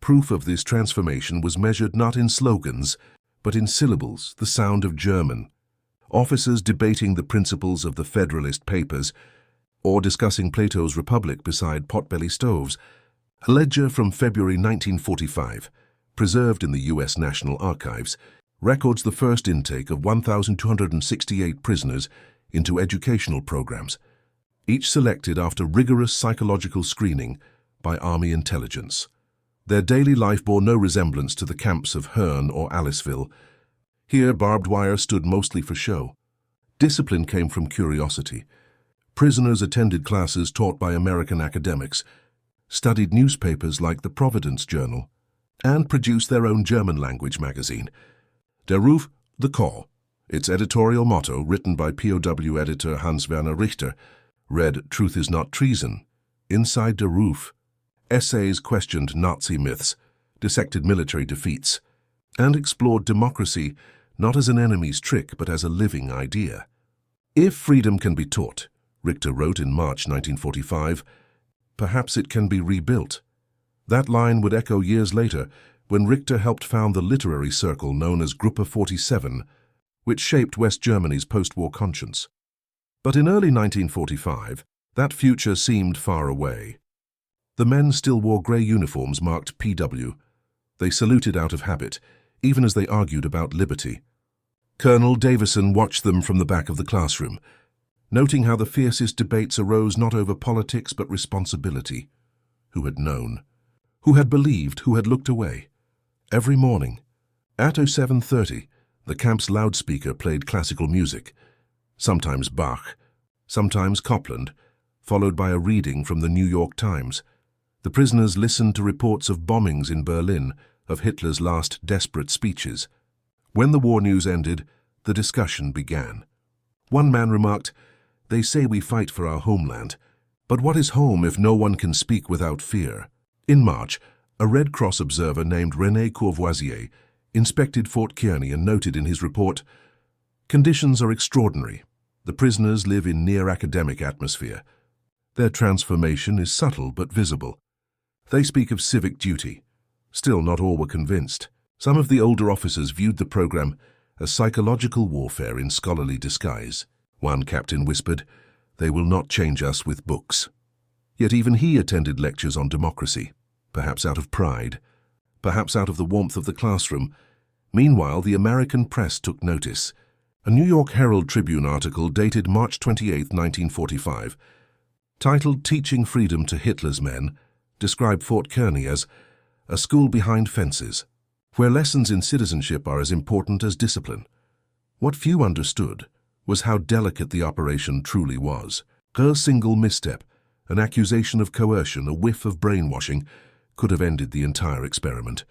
Proof of this transformation was measured not in slogans, but in syllables, the sound of German. Officers debating the principles of the Federalist Papers, or discussing Plato's Republic beside potbelly stoves. A ledger from February 1945, preserved in the U.S. National Archives, records the first intake of 1,268 prisoners into educational programs, each selected after rigorous psychological screening by Army intelligence. Their daily life bore no resemblance to the camps of Hearn or Aliceville. Here, barbed wire stood mostly for show. Discipline came from curiosity. Prisoners attended classes taught by American academics, studied newspapers like the Providence Journal, and produced their own German-language magazine. Der Ruf, the Call. Its editorial motto, written by POW editor Hans-Werner Richter, read, "Truth is not treason." Inside Der Ruf, essays questioned Nazi myths, dissected military defeats, and explored democracy not as an enemy's trick but as a living idea. If freedom can be taught, Richter wrote in March 1945, perhaps it can be rebuilt. That line would echo years later when Richter helped found the literary circle known as Gruppe 47, which shaped West Germany's post-war conscience. But in early 1945, that future seemed far away. The men still wore grey uniforms marked PW. They saluted out of habit, even as they argued about liberty. Colonel Davison watched them from the back of the classroom, noting how the fiercest debates arose not over politics but responsibility. Who had known? Who had believed? Who had looked away? Every morning, at 07:30, the camp's loudspeaker played classical music, sometimes Bach, sometimes Copland, followed by a reading from the New York Times. The prisoners listened to reports of bombings in Berlin, of Hitler's last desperate speeches. When the war news ended, the discussion began. One man remarked, "They say we fight for our homeland, but what is home if no one can speak without fear?" In March, a Red Cross observer named René Courvoisier inspected Fort Kearny and noted in his report, "Conditions are extraordinary. The prisoners live in near-academic atmosphere. Their transformation is subtle but visible. They speak of civic duty. Still, not all were convinced. Some of the older officers viewed the program as psychological warfare in scholarly disguise. One captain whispered, "They will not change us with books." Yet even he attended lectures on democracy, perhaps out of pride, perhaps out of the warmth of the classroom. Meanwhile, the American press took notice. A New York Herald Tribune article dated March 28, 1945, titled "Teaching Freedom to Hitler's Men," described Fort Kearny as a school behind fences, where lessons in citizenship are as important as discipline. What few understood was how delicate the operation truly was. A single misstep, an accusation of coercion, a whiff of brainwashing, could have ended the entire experiment.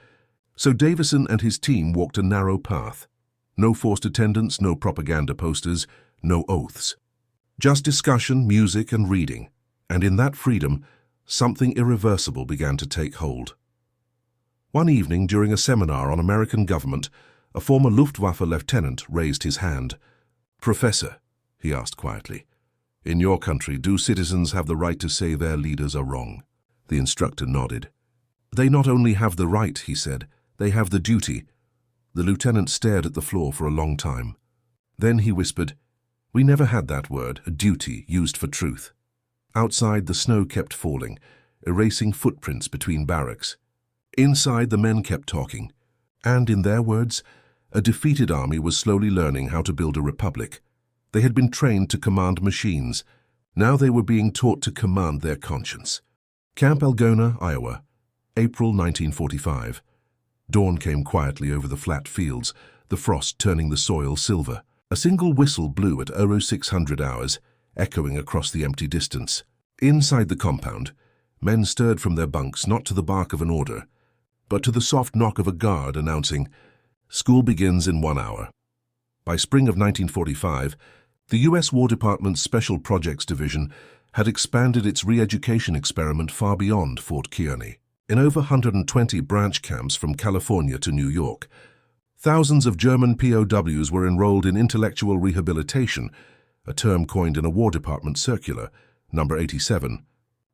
So Davison and his team walked a narrow path. No forced attendance, no propaganda posters, no oaths. Just discussion, music, and reading. And in that freedom, something irreversible began to take hold. One evening during a seminar on American government, a former Luftwaffe lieutenant raised his hand. "Professor," he asked quietly, "in your country, do citizens have the right to say their leaders are wrong?" The instructor nodded. "They not only have the right," he said, "they have the duty." The lieutenant stared at the floor for a long time. Then he whispered, "We never had that word, a duty, used for truth." Outside, the snow kept falling, erasing footprints between barracks. Inside, the men kept talking. And, in their words, a defeated army was slowly learning how to build a republic. They had been trained to command machines. Now they were being taught to command their conscience. Camp Algona, Iowa, April 1945. Dawn came quietly over the flat fields, the frost turning the soil silver. A single whistle blew at 0600 hours, echoing across the empty distance. Inside the compound, men stirred from their bunks not to the bark of an order, but to the soft knock of a guard announcing, "School begins in 1 hour." By spring of 1945, the U.S. War Department's Special Projects Division had expanded its re-education experiment far beyond Fort Kearny. In over 120 branch camps from California to New York, thousands of German POWs were enrolled in intellectual rehabilitation, a term coined in a War Department circular, number 87,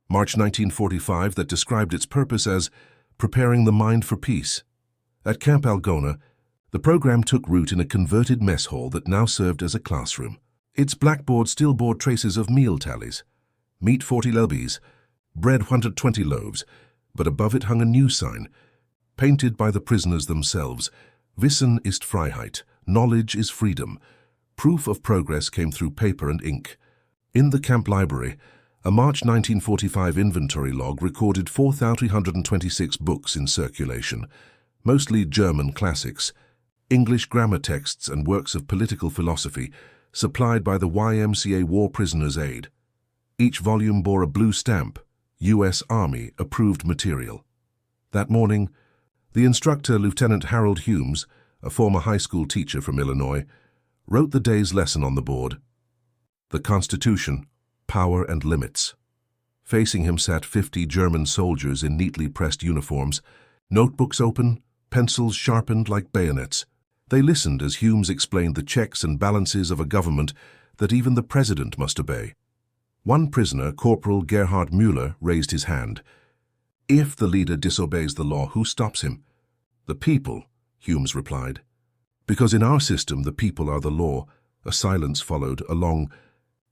March 1945, that described its purpose as preparing the mind for peace. At Camp Algona, the program took root in a converted mess hall that now served as a classroom. Its blackboard still bore traces of meal tallies, meat 40 lbs, bread 120 loaves, but above it hung a new sign, painted by the prisoners themselves, "Wissen ist Freiheit, knowledge is freedom." Proof of progress came through paper and ink. In the camp library, a March 1945 inventory log recorded 4,326 books in circulation, mostly German classics, English grammar texts and works of political philosophy supplied by the YMCA War Prisoners' Aid. Each volume bore a blue stamp, U.S. Army approved material. That morning, the instructor, Lieutenant Harold Humes, a former high school teacher from Illinois, wrote the day's lesson on the board. The Constitution, Power and Limits. Facing him sat 50 German soldiers in neatly pressed uniforms, notebooks open, pencils sharpened like bayonets. They listened as Humes explained the checks and balances of a government that even the president must obey. One prisoner, Corporal Gerhard Müller, raised his hand. If the leader disobeys the law, who stops him? The people, Humes replied. Because in our system the people are the law. A silence followed, a long,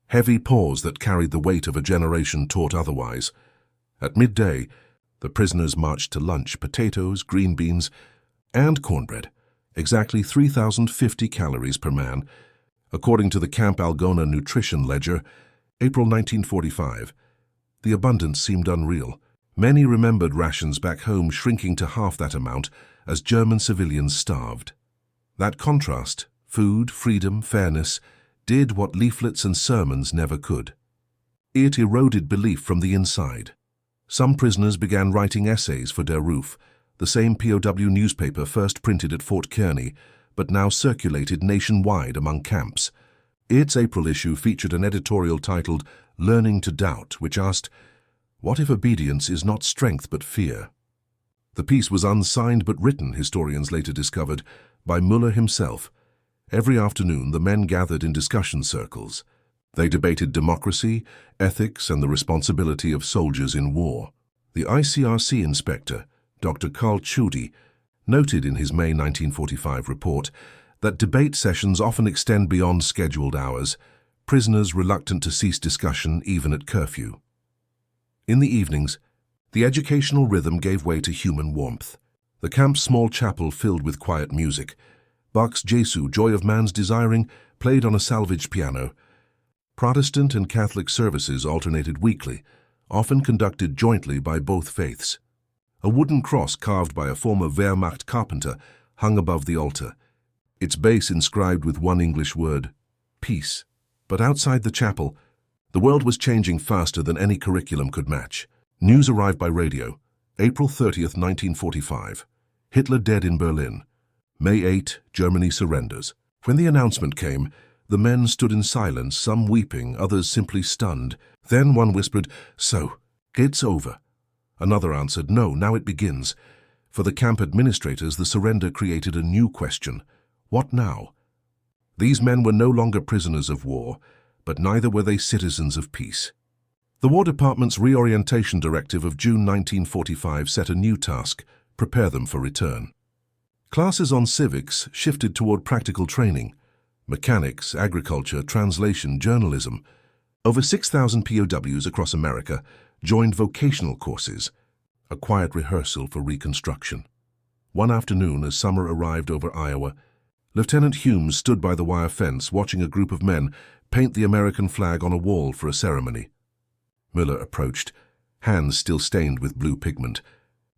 heavy pause that carried the weight of a generation taught otherwise. At midday, the prisoners marched to lunch: potatoes, green beans, and cornbread, exactly 3,050 calories per man, according to the Camp Algona Nutrition Ledger, April 1945. The abundance seemed unreal. Many remembered rations back home shrinking to half that amount as German civilians starved. That contrast, food, freedom, fairness, did what leaflets and sermons never could. It eroded belief from the inside. Some prisoners began writing essays for Der Ruf, the same POW newspaper first printed at Fort Kearny, but now circulated nationwide among camps. Its April issue featured an editorial titled "Learning to Doubt," which asked, "What if obedience is not strength but fear?" The piece was unsigned but written, historians later discovered, by Müller himself. Every afternoon the men gathered in discussion circles. They debated democracy, ethics, and the responsibility of soldiers in war. The ICRC inspector, Dr. Karl Tschudi, noted in his May 1945 report that debate sessions often extend beyond scheduled hours, prisoners reluctant to cease discussion even at curfew. In the evenings, the educational rhythm gave way to human warmth. The camp's small chapel filled with quiet music. Bach's Jesu, Joy of Man's Desiring, played on a salvaged piano. Protestant and Catholic services alternated weekly, often conducted jointly by both faiths. A wooden cross carved by a former Wehrmacht carpenter hung above the altar, its base inscribed with one English word, peace. But outside the chapel, the world was changing faster than any curriculum could match. News arrived by radio. April 30th, 1945. Hitler dead in Berlin. May 8, Germany surrenders. When the announcement came, the men stood in silence, some weeping, others simply stunned. Then one whispered, "So, it's over." Another answered, "No, now it begins." For the camp administrators, the surrender created a new question. What now? These men were no longer prisoners of war, but neither were they citizens of peace. The War Department's Reorientation Directive of June 1945 set a new task: prepare them for return. Classes on civics shifted toward practical training: mechanics, agriculture, translation, journalism. Over 6,000 POWs across America joined vocational courses, a quiet rehearsal for reconstruction. One afternoon, as summer arrived over Iowa, Lieutenant Humes stood by the wire fence watching a group of men paint the American flag on a wall for a ceremony. Müller approached, hands still stained with blue pigment.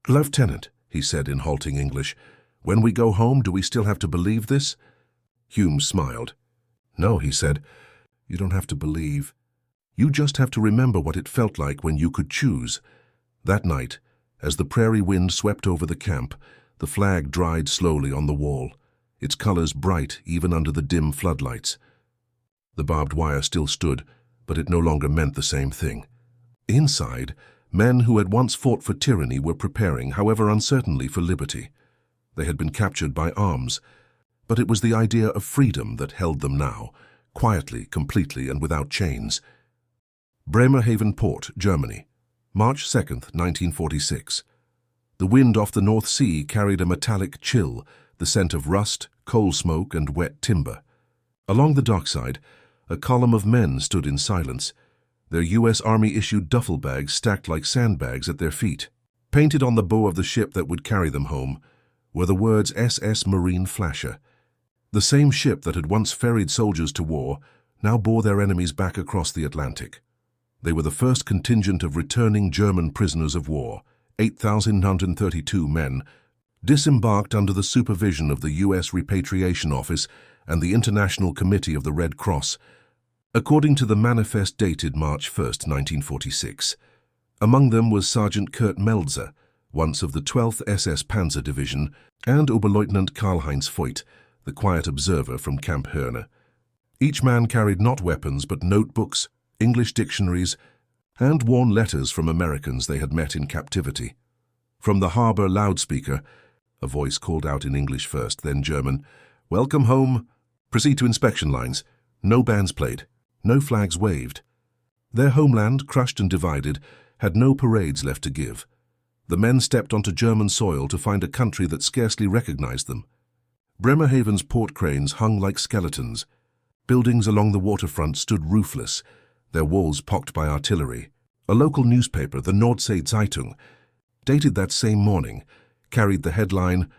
"Lieutenant," he said in halting English, "when we go home, do we still have to believe this?" Humes smiled. "No," he said, "you don't have to believe. You just have to remember what it felt like when you could choose." That night, as the prairie wind swept over the camp, the flag dried slowly on the wall, its colors bright even under the dim floodlights. The barbed wire still stood, but it no longer meant the same thing. Inside, men who had once fought for tyranny were preparing, however uncertainly, for liberty. They had been captured by arms, but it was the idea of freedom that held them now, quietly, completely, and without chains. Bremerhaven Port, Germany, March 2nd, 1946. The wind off the North Sea carried a metallic chill, the scent of rust, coal smoke, and wet timber. Along the dockside, a column of men stood in silence, their U.S. Army-issued duffel bags stacked like sandbags at their feet. Painted on the bow of the ship that would carry them home were the words SS Marine Flasher. The same ship that had once ferried soldiers to war now bore their enemies back across the Atlantic. They were the first contingent of returning German prisoners of war, 8,132 men, disembarked under the supervision of the U.S. Repatriation Office and the International Committee of the Red Cross, according to the manifest dated March 1, 1946. Among them was Sergeant Kurt Meltzer, once of the 12th SS Panzer Division, and Oberleutnant Karl-Heinz Voigt, the quiet observer from Camp Herne. Each man carried not weapons but notebooks, English dictionaries, and worn letters from Americans they had met in captivity. From the harbor loudspeaker, a voice called out in English first, then German, "Welcome home. Proceed to inspection lines." No bands played, no flags waved. Their homeland, crushed and divided, had no parades left to give. The men stepped onto German soil to find a country that scarcely recognized them. Bremerhaven's port cranes hung like skeletons. Buildings along the waterfront stood roofless, their walls pocked by artillery. A local newspaper, the Nordsee Zeitung, dated that same morning, carried the headline,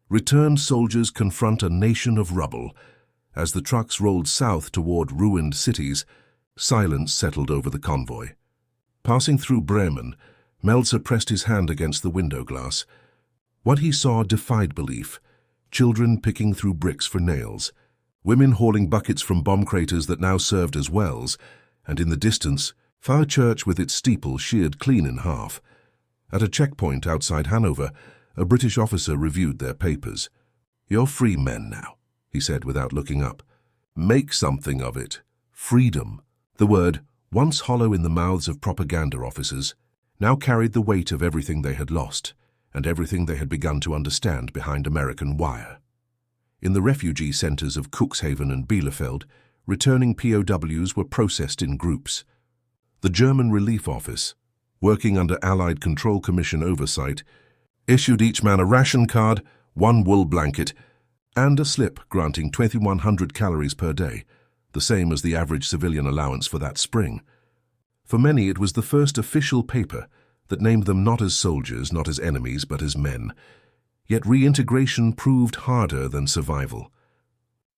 "Returned soldiers confront a nation of rubble." As the trucks rolled south toward ruined cities, silence settled over the convoy. Passing through Bremen, Meltzer pressed his hand against the window glass. What he saw defied belief. Children picking through bricks for nails, women hauling buckets from bomb craters that now served as wells, and in the distance, Pfarr Church with its steeple sheared clean in half. At a checkpoint outside Hanover, a British officer reviewed their papers. "You're free men now," he said without looking up. "Make something of it. Freedom." The word, once hollow in the mouths of propaganda officers, now carried the weight of everything they had lost and everything they had begun to understand behind American wire. In the refugee centers of Cuxhaven and Bielefeld, returning POWs were processed in groups. The German Relief Office, working under Allied Control Commission oversight, issued each man a ration card, one wool blanket, and a slip granting 2,100 calories per day, the same as the average civilian allowance for that spring. For many, it was the first official paper that named them not as soldiers, not as enemies, but as men. Yet reintegration proved harder than survival.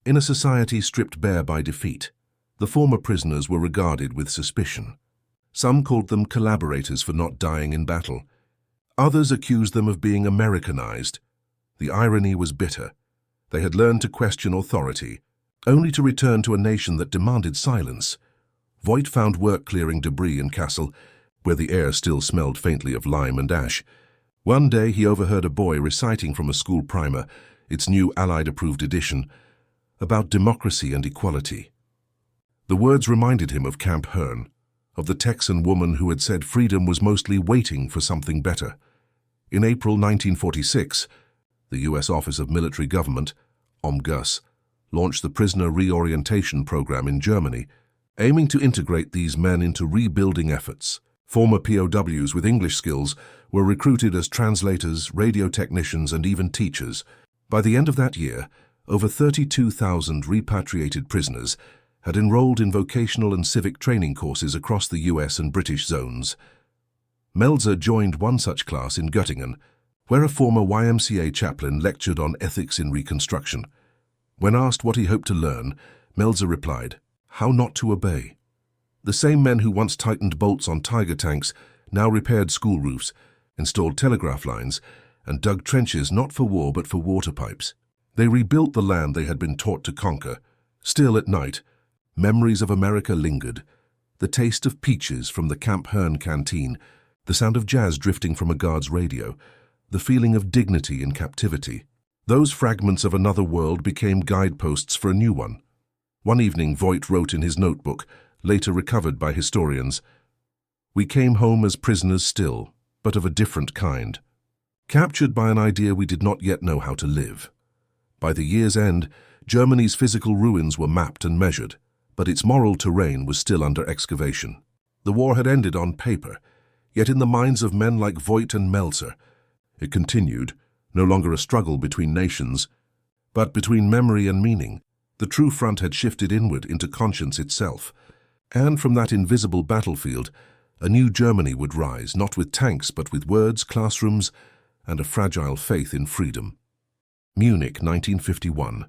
In a society stripped bare by defeat, the former prisoners were regarded with suspicion. Some called them collaborators for not dying in battle. Others accused them of being Americanized. The irony was bitter. They had learned to question authority, only to return to a nation that demanded silence. Voigt found work clearing debris in Kassel, where the air still smelled faintly of lime and ash. One day he overheard a boy reciting from a school primer, its new Allied-approved edition, about democracy and equality. The words reminded him of Camp Herne, of the Texan woman who had said freedom was mostly waiting for something better. In April 1946, the U.S. Office of Military Government, OMGUS, launched the Prisoner Reorientation Program in Germany, aiming to integrate these men into rebuilding efforts. Former POWs with English skills were recruited as translators, radio technicians, and even teachers. By the end of that year, over 32,000 repatriated prisoners had enrolled in vocational and civic training courses across the US and British zones. Meltzer joined one such class in Göttingen, where a former YMCA chaplain lectured on ethics in Reconstruction. When asked what he hoped to learn, Meltzer replied, "How not to obey." The same men who once tightened bolts on Tiger tanks now repaired school roofs, installed telegraph lines, and dug trenches not for war but for water pipes. They rebuilt the land they had been taught to conquer. Still at night, memories of America lingered. The taste of peaches from the Camp Herne canteen, the sound of jazz drifting from a guard's radio, the feeling of dignity in captivity. Those fragments of another world became guideposts for a new one. One evening, Voigt wrote in his notebook, later recovered by historians, "We came home as prisoners still, but of a different kind, captured by an idea we did not yet know how to live." By the year's end, Germany's physical ruins were mapped and measured, but its moral terrain was still under excavation. The war had ended on paper, yet in the minds of men like Voigt and Meltzer, it continued, no longer a struggle between nations, but between memory and meaning. The true front had shifted inward into conscience itself, and from that invisible battlefield, a new Germany would rise, not with tanks, but with words, classrooms, and a fragile faith in freedom. Munich, 1951.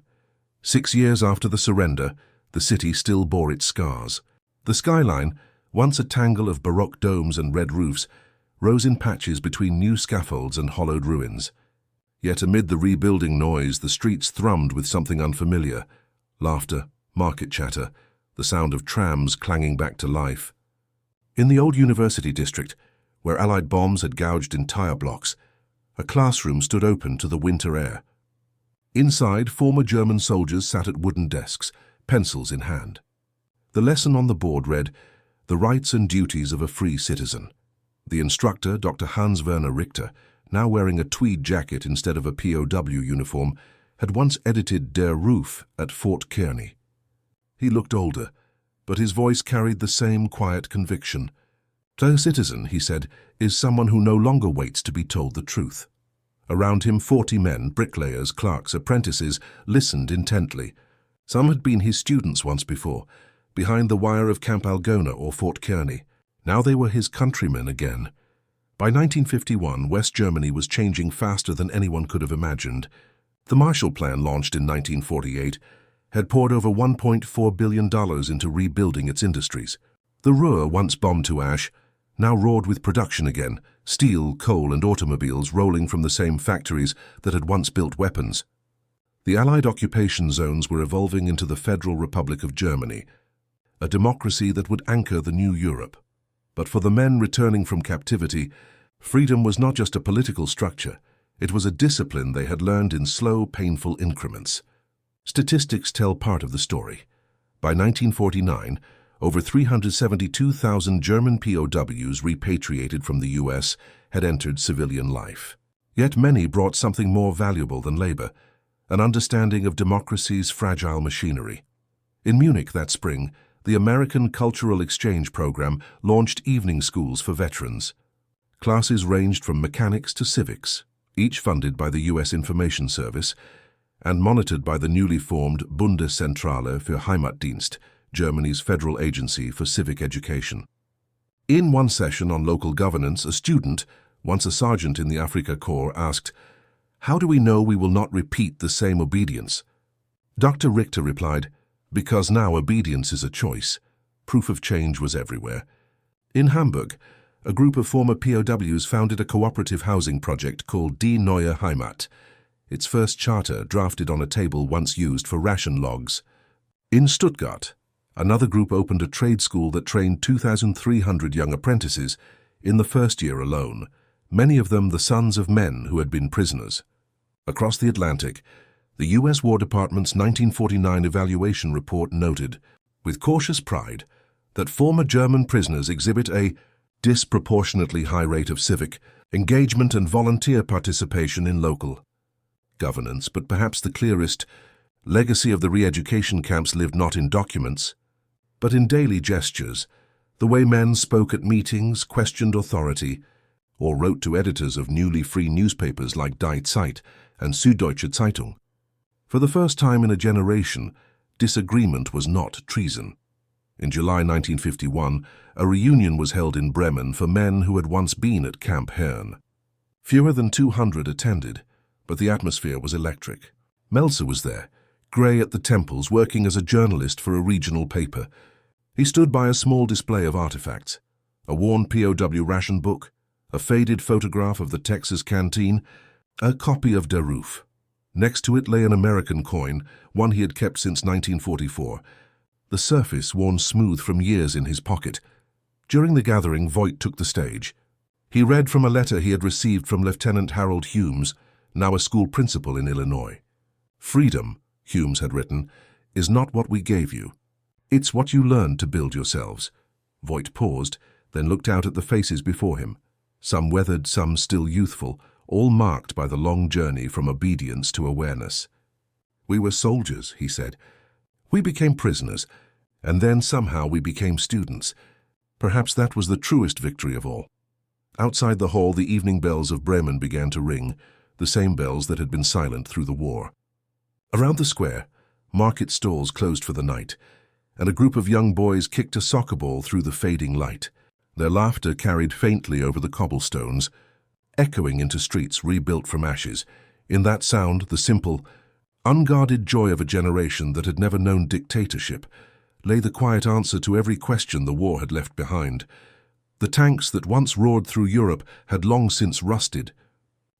6 years after the surrender, the city still bore its scars. The skyline, once a tangle of Baroque domes and red roofs, rose in patches between new scaffolds and hollowed ruins. Yet amid the rebuilding noise, the streets thrummed with something unfamiliar: laughter, market chatter, the sound of trams clanging back to life. In the old university district, where Allied bombs had gouged entire blocks, a classroom stood open to the winter air. Inside, former German soldiers sat at wooden desks, pencils in hand. The lesson on the board read, "The Rights and Duties of a Free Citizen." The instructor, Dr. Hans-Werner Richter, now wearing a tweed jacket instead of a POW uniform, had once edited Der Ruf at Fort Kearney. He looked older, but his voice carried the same quiet conviction. A citizen, he said, is someone who no longer waits to be told the truth. Around him 40 men, bricklayers, clerks, apprentices, listened intently. Some had been his students once before, behind the wire of Camp Algona or Fort Kearny. Now they were his countrymen again. By 1951, West Germany was changing faster than anyone could have imagined. The Marshall Plan, launched in 1948, had poured over $1.4 billion into rebuilding its industries. The Ruhr, once bombed to ash, now roared with production again, steel, coal and automobiles rolling from the same factories that had once built weapons. The Allied occupation zones were evolving into the Federal Republic of Germany, a democracy that would anchor the new Europe. But for the men returning from captivity, freedom was not just a political structure, it was a discipline they had learned in slow, painful increments. Statistics tell part of the story. By 1949, over 372,000 German POWs repatriated from the US had entered civilian life. Yet many brought something more valuable than labor, an understanding of democracy's fragile machinery. In Munich that spring, the American Cultural Exchange Program launched evening schools for veterans. Classes ranged from mechanics to civics, each funded by the US Information Service and monitored by the newly formed Bundeszentrale für Heimatdienst, Germany's federal agency for civic education. In one session on local governance, a student, once a sergeant in the Afrika Korps, asked, "How do we know we will not repeat the same obedience?" Dr. Richter replied, "Because now obedience is a choice." Proof of change was everywhere. In Hamburg, a group of former POWs founded a cooperative housing project called Die Neue Heimat, its first charter drafted on a table once used for ration logs. In Stuttgart, another group opened a trade school that trained 2,300 young apprentices in the first year alone, many of them the sons of men who had been prisoners. Across the Atlantic, the U.S. War Department's 1949 evaluation report noted, with cautious pride, that former German prisoners exhibit a disproportionately high rate of civic engagement and volunteer participation in local governance, but perhaps the clearest legacy of the re-education camps lived not in documents, but in daily gestures, the way men spoke at meetings, questioned authority, or wrote to editors of newly free newspapers like Die Zeit and Süddeutsche Zeitung. For the first time in a generation, disagreement was not treason. In July 1951, a reunion was held in Bremen for men who had once been at Camp Herne. Fewer than 200 attended, but the atmosphere was electric. Melzer was there, grey at the temples, working as a journalist for a regional paper. He stood by a small display of artifacts, a worn POW ration book, a faded photograph of the Texas canteen, a copy of Der Ruf. Next to it lay an American coin, one he had kept since 1944, the surface worn smooth from years in his pocket. During the gathering, Voigt took the stage. He read from a letter he had received from Lieutenant Harold Humes, now a school principal in Illinois. "Freedom," Humes had written, "is not what we gave you. It's what you learned to build yourselves." Voigt paused, then looked out at the faces before him, some weathered, some still youthful, all marked by the long journey from obedience to awareness. "We were soldiers," he said. "We became prisoners, and then somehow we became students." Perhaps that was the truest victory of all. Outside the hall, the evening bells of Bremen began to ring, the same bells that had been silent through the war. Around the square, market stalls closed for the night, and a group of young boys kicked a soccer ball through the fading light. Their laughter carried faintly over the cobblestones, echoing into streets rebuilt from ashes. In that sound, the simple, unguarded joy of a generation that had never known dictatorship, lay the quiet answer to every question the war had left behind. The tanks that once roared through Europe had long since rusted.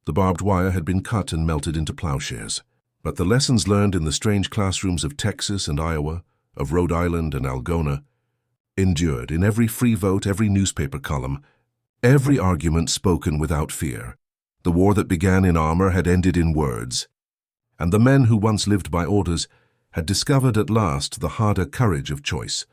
The barbed wire had been cut and melted into plowshares. But the lessons learned in the strange classrooms of Texas and Iowa, of Rhode Island and Algona, endured in every free vote, every newspaper column, every argument spoken without fear. The war that began in armor had ended in words, and the men who once lived by orders had discovered at last the harder courage of choice.